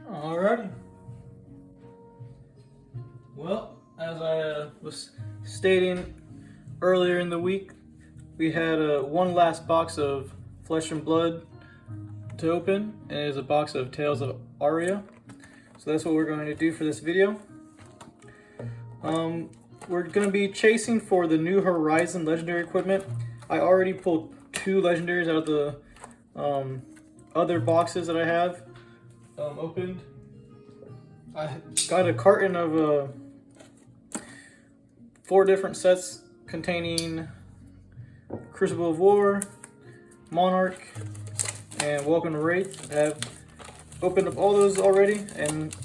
Alrighty. Well, as I was stating earlier in the week, we had one last box of Flesh and Blood to open, and it is a box of Tales of Aria. So that's what we're going to do for this video. We're going to be chasing for the New Horizon legendary equipment. I already pulled 2 legendaries out of the other boxes that I have opened. I got a carton of 4 different sets containing Crucible of War, Monarch, and Welcome to Wraith. I have opened up all those already, and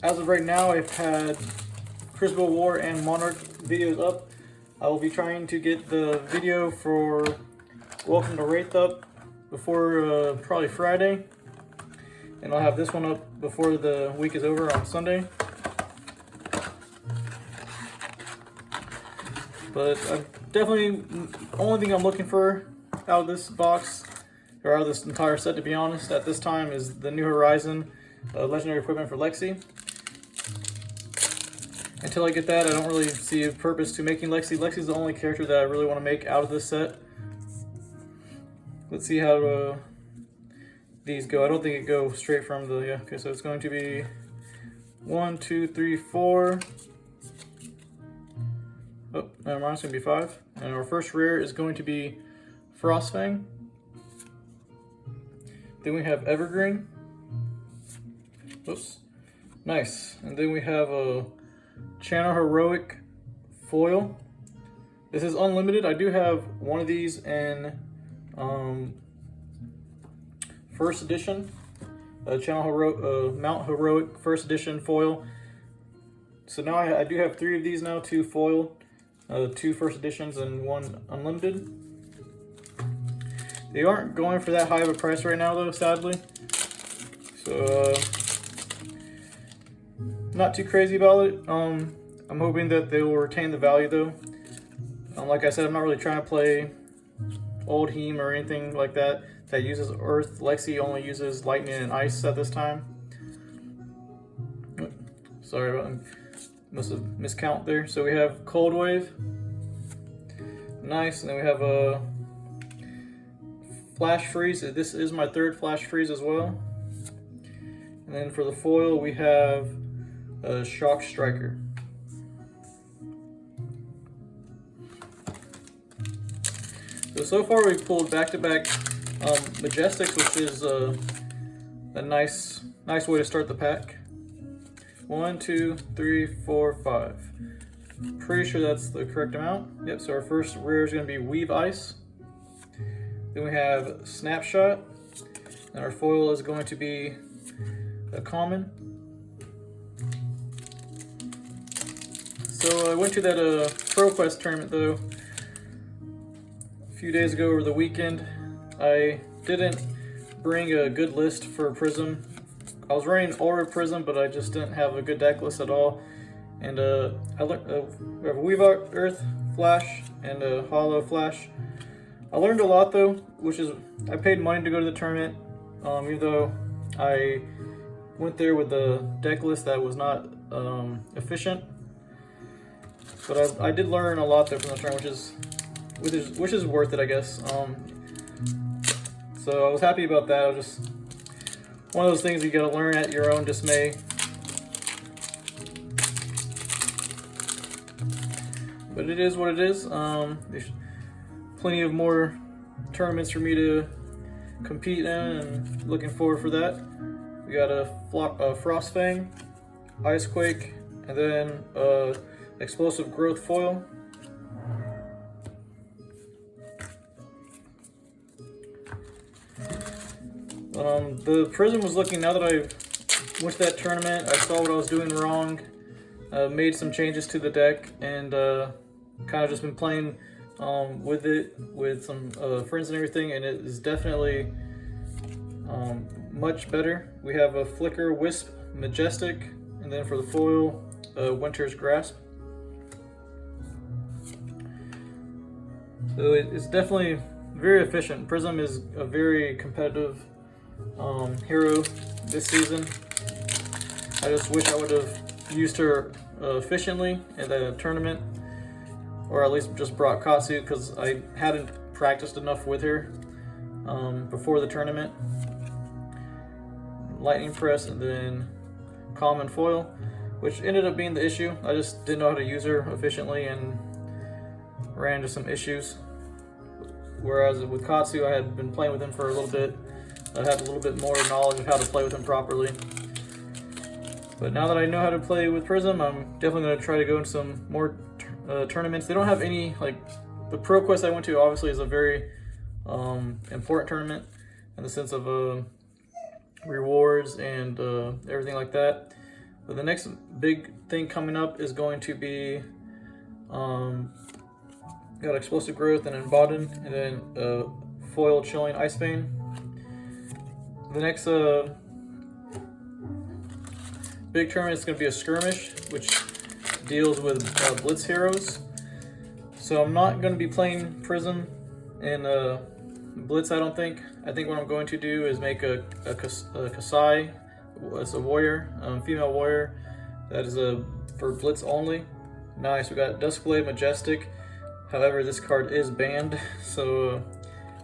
as of right now I've had Crucible of War and Monarch videos up. I will be trying to get the video for Welcome to Wraith up before probably Friday, and I'll have this one up before the week is over on Sunday. But definitely, only thing I'm looking for out of this box, or out of this entire set to be honest, at this time is the New Horizon legendary equipment for Lexi. Until I get that, I don't really see a purpose to making Lexi. Lexi's the only character that I really want to make out of this set. Let's see how these go. I don't think it goes straight from the, yeah, okay, so it's going to be 1, 2, 3, 4. Oh, never mind, it's going to be 5. And our first rare is going to be Frostfang. Then we have Evergreen. Oops. Nice. And then we have a Channel Heroic foil. This is unlimited. I do have one of these in first edition. Mount Heroic first edition foil. So now I do have 3 of these now, 2 foil, 2 first editions, and 1 unlimited. They aren't going for that high of a price right now though, sadly. So not too crazy about it. I'm hoping that they will retain the value though. Like I said, I'm not really trying to play old Heme or anything like that that uses Earth. Lexi only uses Lightning and Ice at this time. Sorry about that. Must have miscount there. So we have Cold Wave. Nice. And then we have a Flash Freeze. This is my 3rd Flash Freeze as well. And then for the foil, we have a Shock Striker. So far we've pulled back-to-back Majestics, which is a nice way to start the pack. 1, 2, 3, 4, 5. Pretty sure that's the correct amount. Yep, so our first rare is going to be Weave Ice. Then we have Snapshot. And our foil is going to be a common. So I went to that ProQuest tournament though a few days ago over the weekend. I didn't bring a good list for Prism. I was running Aura Prism, but I just didn't have a good deck list at all. And I learned we have a Weave Earth Flash and a Hollow Flash. I learned a lot though, which is I paid money to go to the tournament, even though I went there with a deck list that was not efficient. But I did learn a lot there from the tournament, which is worth it, I guess. So I was happy about that. I was just one of those things you gotta learn at your own dismay. But it is what it is. There's plenty of more tournaments for me to compete in, and looking forward for that. We got a Frostfang, Icequake, and then Explosive Growth foil. The Prism was looking, now that I went to that tournament, I saw what I was doing wrong, made some changes to the deck, and kind of just been playing with it with some friends and everything, and it is definitely much better. We have a Flicker, Wisp, Majestic, and then for the foil, Winter's Grasp. So it's definitely very efficient. Prism is a very competitive hero this season. I just wish I would have used her efficiently in the tournament, or at least just brought Katsu, because I hadn't practiced enough with her before the tournament. Lightning press and then common foil, which ended up being the issue. I just didn't know how to use her efficiently and ran into some issues. Whereas with Katsu, I had been playing with him for a little bit. I had a little bit more knowledge of how to play with him properly. But now that I know how to play with Prism, I'm definitely going to try to go into some more tournaments. They don't have any, like, the Pro Quest I went to obviously is a very important tournament in the sense of rewards and everything like that. But the next big thing coming up is going to be got explosive growth and embodden, and then foil chilling ice bane. The next big tournament is going to be a skirmish, which deals with blitz heroes. So I'm not going to be playing Prism in blitz, I don't think. I think what I'm going to do is make a Kasai. It's a warrior, female warrior, that is for blitz only. Nice, we got Duskblade Majestic. However, this card is banned, so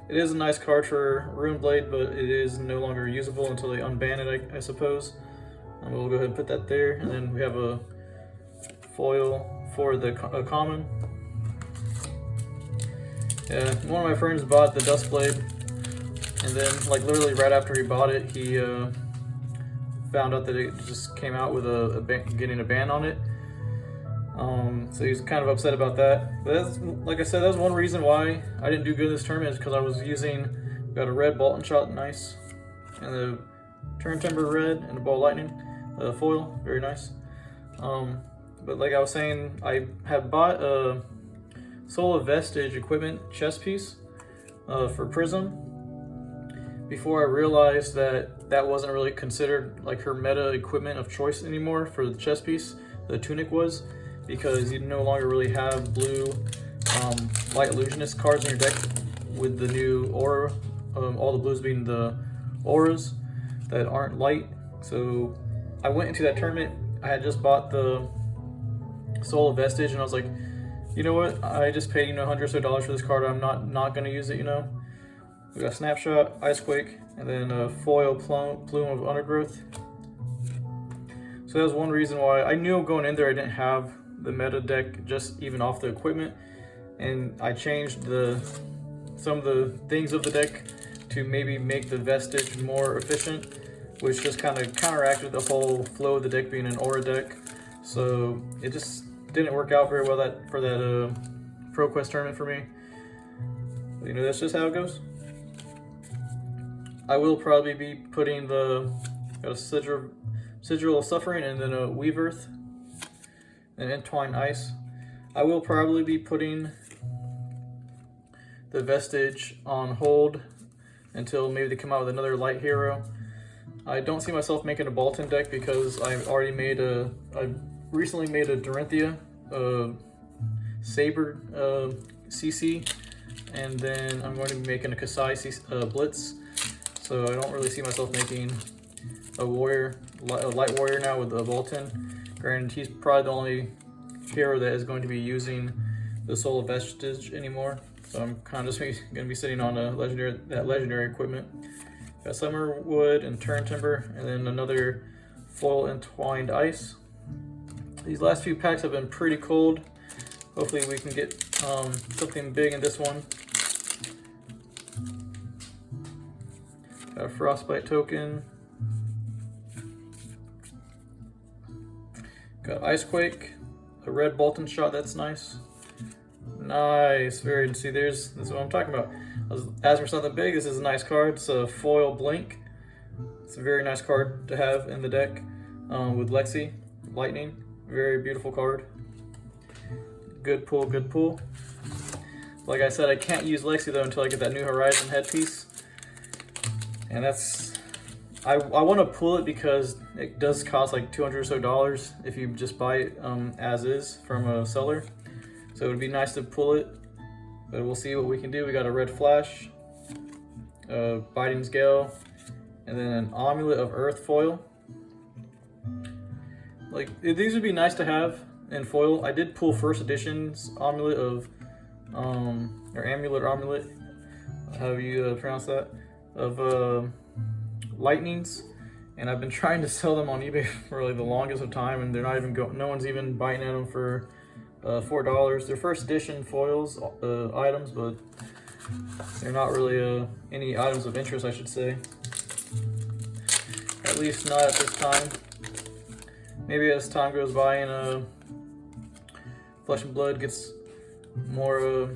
it is a nice card for Runeblade, but it is no longer usable until they unban it, I suppose. We'll go ahead and put that there, and then we have a foil for the common. Yeah, one of my friends bought the Duskblade, and then, like, literally right after he bought it, he found out that it just came out with getting a ban on it. So he's kind of upset about that. But that's, like I said, that's one reason why I didn't do good in this tournament, is because I was got a red Bolton Shot, nice, and the Turn Timber red, and the Ball Lightning foil, very nice. But like I was saying, I have bought a Soul of Vestige equipment chess piece for Prism before I realized that that wasn't really considered like her meta equipment of choice anymore for the chess piece. The tunic was, because you no longer really have blue Light Illusionist cards in your deck with the new aura, all the blues being the auras that aren't light. So I went into that tournament, I had just bought the Soul of Vestige, and I was like, you know what, I just paid, $100 or so for this card, I'm not going to use it, We got Snapshot, Icequake, and then a foil Plume of Undergrowth. So that was one reason why I knew going in there I didn't have the meta deck just even off the equipment, and I changed some of the things of the deck to maybe make the Vestige more efficient, which just kind of counteracted the whole flow of the deck being an aura deck. So it just didn't work out very well for that Pro Quest tournament for me. But, that's just how it goes. I will probably be putting got a Sigil of Suffering, and then a Weave Earth, and Entwined Ice. I will probably be putting the Vestige on hold until maybe they come out with another light hero. I don't see myself making a Bolton deck because I recently made a Dorinthia Saber CC, and then I'm going to be making a Kasai Blitz. So I don't really see myself making a light warrior now with a Bolton. Granted, he's probably the only hero that is going to be using the Soul of Vestige anymore. So I'm kind of just going to be sitting on that legendary equipment. Got Summerwood and Turn Timber, and then another foil Entwined Ice. These last few packs have been pretty cold. Hopefully we can get something big in this one. Got a Frostbite token. Got Icequake, a red Bolton Shot, that's nice. Nice, see, this is what I'm talking about. I was asking for something big. This is a nice card. It's a foil Blink. It's a very nice card to have in the deck with Lexi, Lightning. Very beautiful card. Good pull, good pull. Like I said, I can't use Lexi though until I get that New Horizon headpiece. And I want to pull it because it does cost like $200 or so if you just buy it as is from a seller. So it would be nice to pull it, but we'll see what we can do. We got a Red Flash, Biting's Gale, and then an Amulet of Earth foil. like these would be nice to have in foil. I did pull first edition's amulet of, or amulet, however you pronounce that, of lightnings, and I've been trying to sell them on eBay for like the longest of time, and they're not even no one's even biting at them for $4. They're first edition foils items, but they're not really any items of interest, I should say. At least not at this time. Maybe as time goes by and Flesh and Blood gets more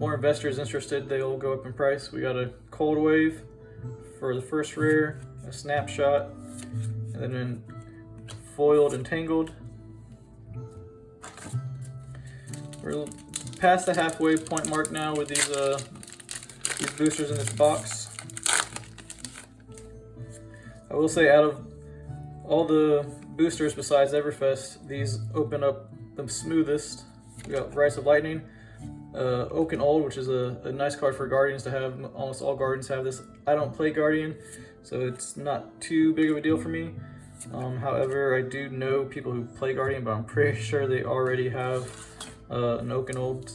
investors interested, they'll go up in price. We got a Cold Wave for the first rare, a Snapshot, and then foiled and tangled. We're past the halfway point mark now with these boosters in this box. I will say, out of all the boosters besides Everfest, these open up the smoothest. We got Rites of Lightning, Oak and Old, which is a nice card for Guardians to have. Almost all Guardians have this. I don't play Guardian, so it's not too big of a deal for me. However, I do know people who play Guardian, but I'm pretty sure they already have an Oak and Old.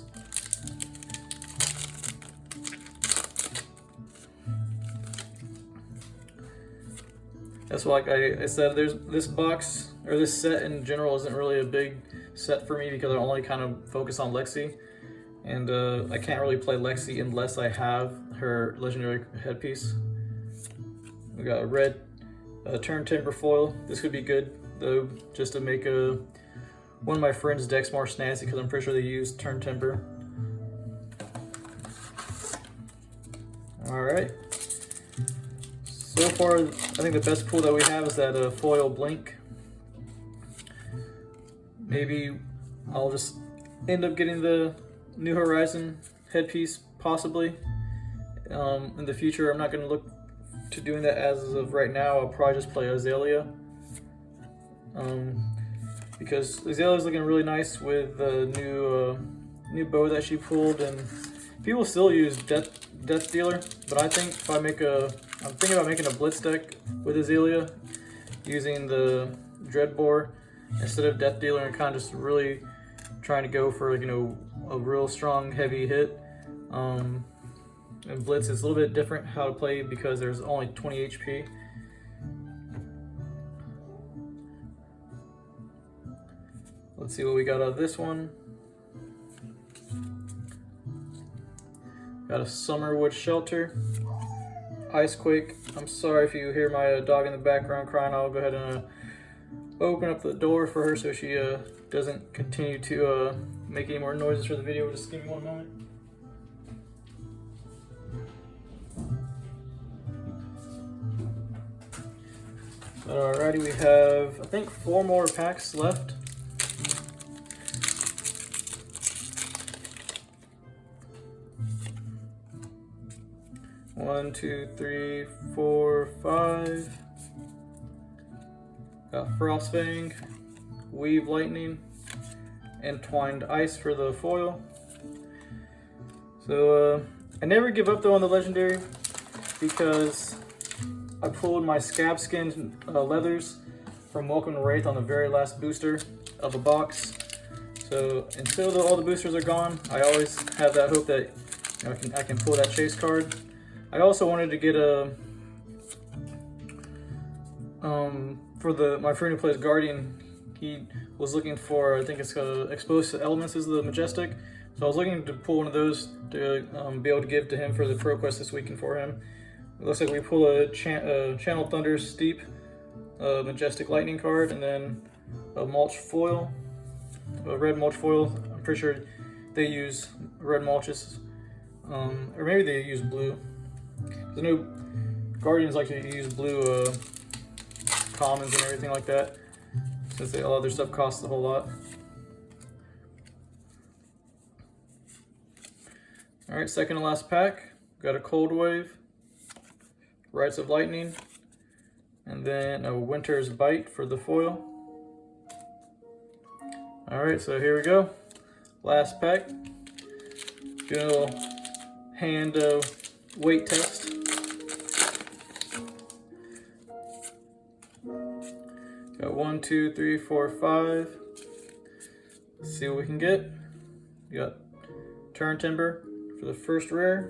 That's why, like I said, there's this box, or this set in general isn't really a big set for me because I only kind of focus on Lexi, and I can't really play Lexi unless I have her legendary headpiece. We got a red turn temper foil. This could be good though, just to make one of my friends' decks more snazzy, because I'm pretty sure they use turn temper. All right. So far, I think the best pull that we have is that foil Blink. Maybe I'll just end up getting the New Horizon headpiece, possibly. In the future, I'm not going to look to doing that as of right now. I'll probably just play Azalea. Because Azalea is looking really nice with the new bow that she pulled, and people still use Death Dealer, but I think if I'm thinking about making a Blitz deck with Azalea, using the Dreadbore instead of Death Dealer, and kind of just really trying to go for, you know, a real strong heavy hit. And Blitz is a little bit different how to play because there's only 20 HP. Let's see what we got out of this one. Got a Summerwood Shelter, Icequake. I'm sorry if you hear my dog in the background crying. I'll go ahead and open up the door for her so she doesn't continue to make any more noises for the video. Just give me one moment. Alrighty, we have, I think, 4 more packs left. One, two, three, 4, 5. Got Frostfang, Weave Lightning, Entwined Ice for the foil. So I never give up though on the legendary, because I pulled my Scab Skin leathers from Welcome to Wraith on the very last booster of the box. So until all the boosters are gone, I always have that hope that, you know, I can pull that chase card. I also wanted to get for my friend who plays Guardian, he was looking for, I think it's Exposed Elements is the Majestic. So I was looking to pull one of those to be able to give to him for the Pro Quest this weekend for him. It looks like we pull a Channel Thunder Steep Majestic Lightning card, and then a Mulch Foil, a red Mulch Foil. I'm pretty sure they use red mulches, or maybe they use blue. I know Guardians like to use blue commons and everything like that, since all other stuff costs a whole lot. Alright, second and last pack. Got a Cold Wave, Rites of Lightning, and then a Winter's Bite for the foil. Alright, so here we go. Last pack. Good little hand weight test. Got 1, 2, 3, 4, 5. Let's see what we can get. We got Turn Timber for the first rare.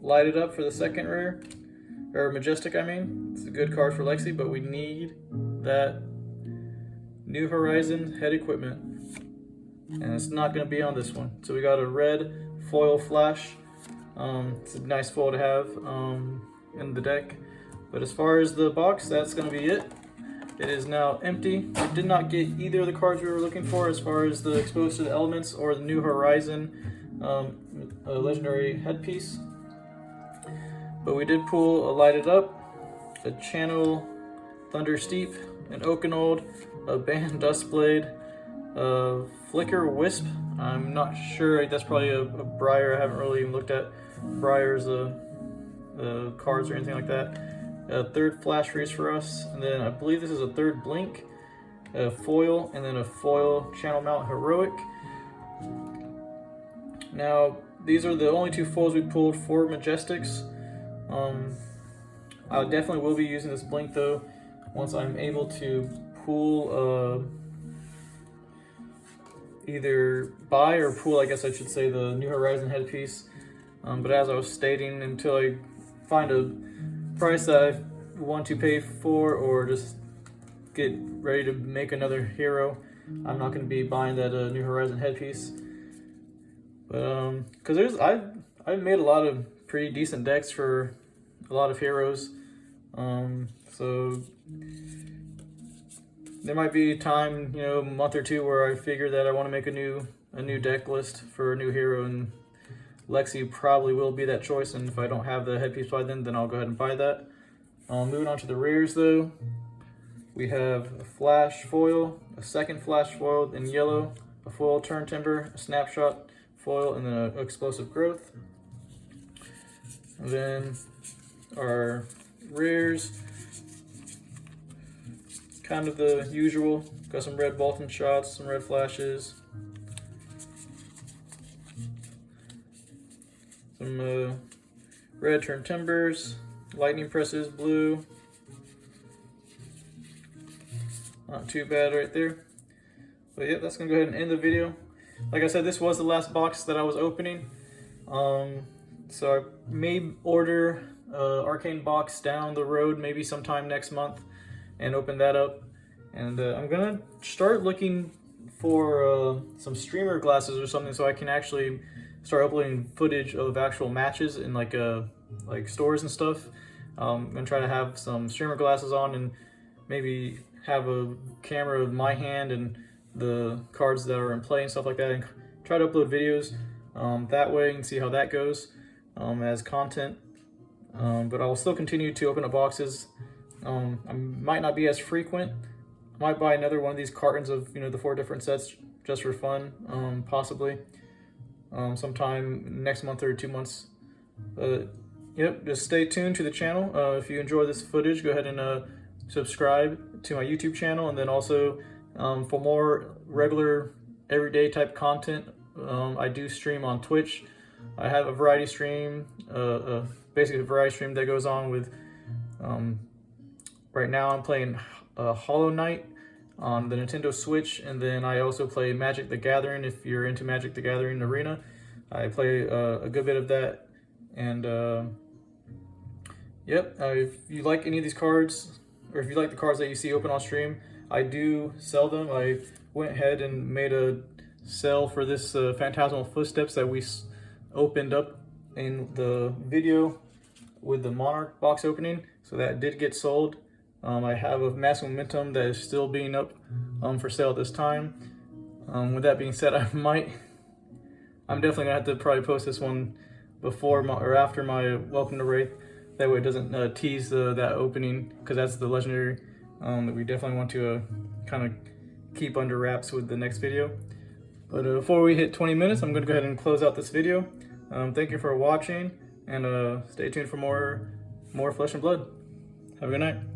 Light It Up for the second rare. Or Majestic, I mean. It's a good card for Lexi, but we need that New Horizon head equipment. And it's not going to be on this one. So we got a red foil flash. It's a nice foil to have in the deck. But as far as the box, that's going to be it. It is now empty. We did not get either of the cards we were looking for as far as the Exposed to the Elements or the New Horizon legendary headpiece. But we did pull a Light It Up, a Channel Thunder Steep, an Oakenold, a Band Dustblade, a Flicker Wisp. I'm not sure, that's probably a Briar. I haven't really even looked at Briar's cards or anything like that. A third Flash Freeze for us, and then I believe this is a third Blink, a foil, and then a foil Channel Mount Heroic. Now, these are the only two foils we pulled for Majestics. I definitely will be using this Blink though, once I'm able to pull, either buy or pull, I guess I should say, the New Horizon headpiece. But as I was stating, until I find a price that I want to pay for or just get ready to make another hero, I'm not going to be buying that New Horizon headpiece. But because I've made a lot of pretty decent decks for a lot of heroes, so there might be time, you know, a month or two where I figure that I want to make a new deck list for a new hero, and Lexi probably will be that choice, and if I don't have the headpiece by then I'll go ahead and buy that. Moving on to the rares though, we have a Flash foil, a second Flash foil in yellow, a foil Turn Timber, a Snapshot foil, and then an Explosive Growth. And then our rares, kind of the usual. Got some red Bolton shots, some red flashes, some red Turn Timbers, lightning presses, blue. Not too bad right there. But yeah, that's gonna go ahead and end the video. Like I said, this was the last box that I was opening. So I may order Arcane box down the road, maybe sometime next month, and open that up. And I'm gonna start looking for some streamer glasses or something, so I can actually start uploading footage of actual matches in like stores and stuff. I'm gonna try to have some streamer glasses on and maybe have a camera of my hand and the cards that are in play and stuff like that, and try to upload videos that way and see how that goes as content. But I'll still continue to open up boxes. I might not be as frequent. I might buy another one of these cartons of, you know, the 4 different sets just for fun, possibly sometime next month or 2 months. Yep, just stay tuned to the channel. If you enjoy this footage, go ahead and subscribe to my YouTube channel, and then also for more regular everyday type content, I do stream on Twitch. I have a variety stream, basically a variety stream that goes on with, right now I'm playing Hollow Knight on the Nintendo Switch, and then I also play Magic the Gathering. If you're into Magic the Gathering Arena, I play a good bit of that. And yep, if you like any of these cards, or if you like the cards that you see open on stream, I do sell them. I went ahead and made a sale for this Phantasmal Footsteps that we opened up in the video with the Monarch box opening, so that did get sold. I have a Mass Momentum that is still being up for sale at this time. With that being said, I'm definitely gonna have to probably post this one before or after my Welcome to Wraith. That way it doesn't tease that opening, because that's the legendary that we definitely want to kind of keep under wraps with the next video. But before we hit 20 minutes, I'm going to go ahead and close out this video. Thank you for watching, and stay tuned for more Flesh and Blood. Have a good night.